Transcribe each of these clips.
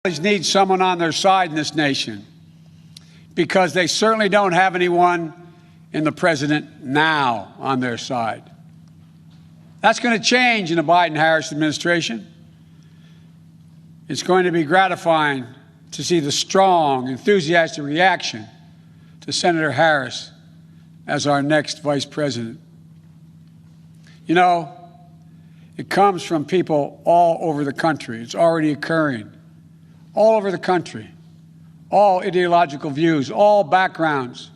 Need someone on their side in this nation, because they certainly don't have anyone in the president now on their side. That's going to change in the Biden-Harris administration. It's going to be gratifying to see the strong, enthusiastic reaction to Senator Harris as our next vice president. You know, it comes from people all over the country. It's already occurring. All over the country, all ideological views, all backgrounds.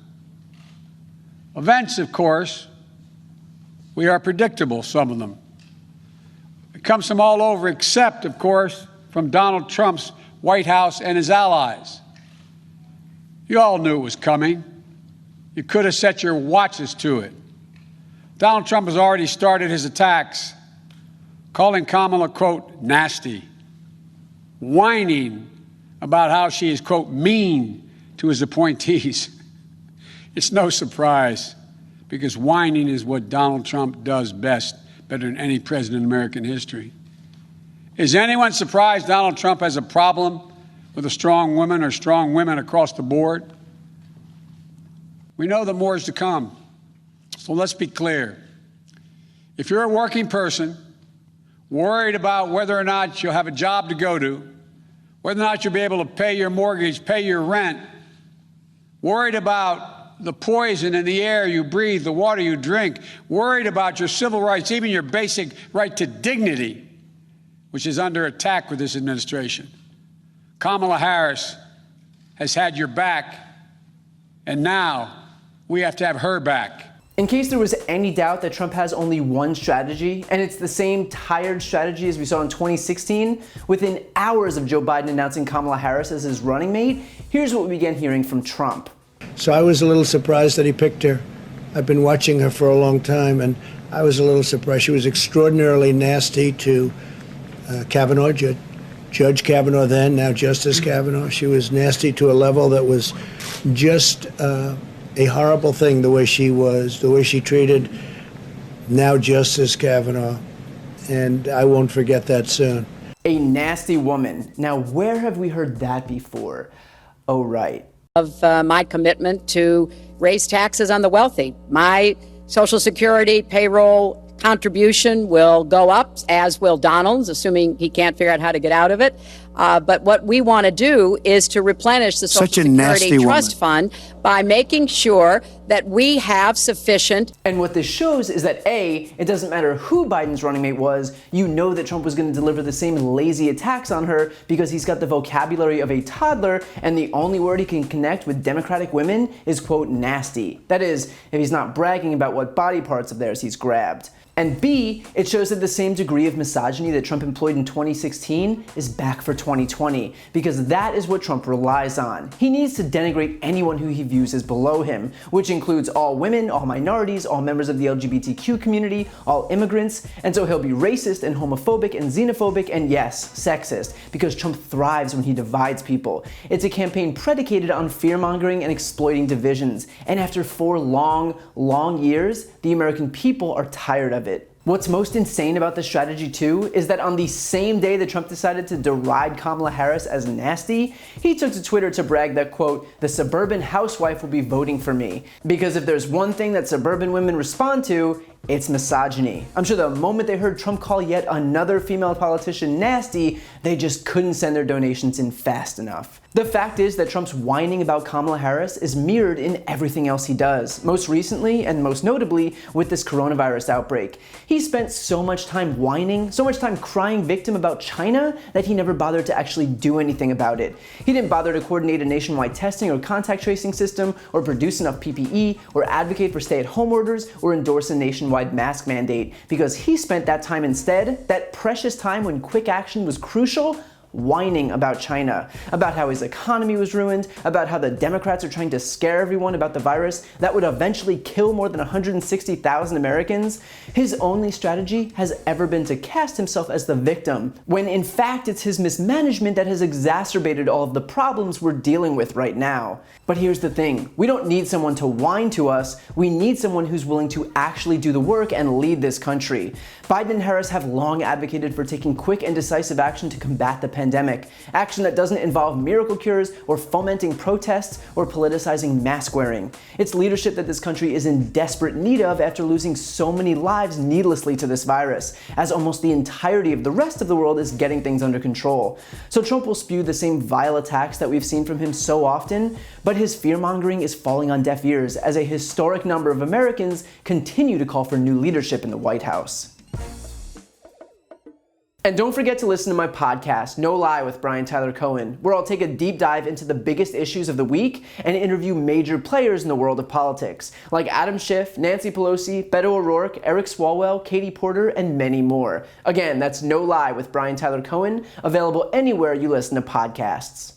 Events, of course, we are predictable, some of them. It comes from all over, except, of course, from Donald Trump's White House and his allies. You all knew it was coming. You could have set your watches to it. Donald Trump has already started his attacks, calling Kamala, quote, nasty, whining about how she is, quote, mean to his appointees. It's no surprise, because whining is what Donald Trump does best, better than any president in American history. Is anyone surprised Donald Trump has a problem with a strong woman or strong women across the board? We know that more is to come. So let's be clear. If you're a working person, worried about whether or not you'll have a job to go to, whether or not you'll be able to pay your mortgage, pay your rent, worried about the poison in the air you breathe, the water you drink, worried about your civil rights, even your basic right to dignity, which is under attack with this administration. Kamala Harris has had your back, and now we have to have her back. In case there was any doubt that Trump has only one strategy, and it's the same tired strategy as we saw in 2016, within hours of Joe Biden announcing Kamala Harris as his running mate, here's what we began hearing from Trump. So I was a little surprised that he picked her. I've been watching her for a long time, and I was a little surprised. She was extraordinarily nasty to Kavanaugh, Judge Kavanaugh then, now Justice Kavanaugh. She was nasty to a level that was just a horrible thing, the way she treated now Justice Kavanaugh, and I won't forget that soon. A nasty woman. Now, where have we heard that before? Oh, right. Of my commitment to raise taxes on the wealthy. My Social Security payroll contribution will go up, as will Donald's, assuming he can't figure out how to get out of it. But what we want to do is to replenish the Social Security Trust Fund by making sure that we have sufficient. And what this shows is that A, it doesn't matter who Biden's running mate was, you know that Trump was going to deliver the same lazy attacks on her because he's got the vocabulary of a toddler, and the only word he can connect with Democratic women is, quote, nasty. That is, if he's not bragging about what body parts of theirs he's grabbed. And B, it shows that the same degree of misogyny that Trump employed in 2016 is back for 2020, because that is what Trump relies on. He needs to denigrate anyone who he views as below him, which includes all women, all minorities, all members of the LGBTQ community, all immigrants, and so he'll be racist and homophobic and xenophobic and, yes, sexist, because Trump thrives when he divides people. It's a campaign predicated on fear-mongering and exploiting divisions, and after 4 long, long years, the American people are tired of it. What's most insane about this strategy too is that on the same day that Trump decided to deride Kamala Harris as nasty, he took to Twitter to brag that, quote, the suburban housewife will be voting for me. Because if there's one thing that suburban women respond to, it's misogyny. I'm sure the moment they heard Trump call yet another female politician nasty, they just couldn't send their donations in fast enough. The fact is that Trump's whining about Kamala Harris is mirrored in everything else he does, most recently and most notably with this coronavirus outbreak. He spent so much time whining, so much time crying victim about China, that he never bothered to actually do anything about it. He didn't bother to coordinate a nationwide testing or contact tracing system, or produce enough PPE, or advocate for stay-at-home orders, or endorse a nationwide mask mandate, because he spent that time instead, that precious time when quick action was crucial, whining about China, about how his economy was ruined, about how the Democrats are trying to scare everyone about the virus that would eventually kill more than 160,000 Americans. His only strategy has ever been to cast himself as the victim, when in fact it's his mismanagement that has exacerbated all of the problems we're dealing with right now. But here's the thing, we don't need someone to whine to us, we need someone who's willing to actually do the work and lead this country. Biden and Harris have long advocated for taking quick and decisive action to combat the pandemic. pandemic. Action that doesn't involve miracle cures or fomenting protests or politicizing mask wearing. It's leadership that this country is in desperate need of after losing so many lives needlessly to this virus, as almost the entirety of the rest of the world is getting things under control. So Trump will spew the same vile attacks that we've seen from him so often, but his fear-mongering is falling on deaf ears as a historic number of Americans continue to call for new leadership in the White House. And don't forget to listen to my podcast, No Lie with Brian Tyler Cohen, where I'll take a deep dive into the biggest issues of the week and interview major players in the world of politics, like Adam Schiff, Nancy Pelosi, Beto O'Rourke, Eric Swalwell, Katie Porter, and many more. Again, that's No Lie with Brian Tyler Cohen, available anywhere you listen to podcasts.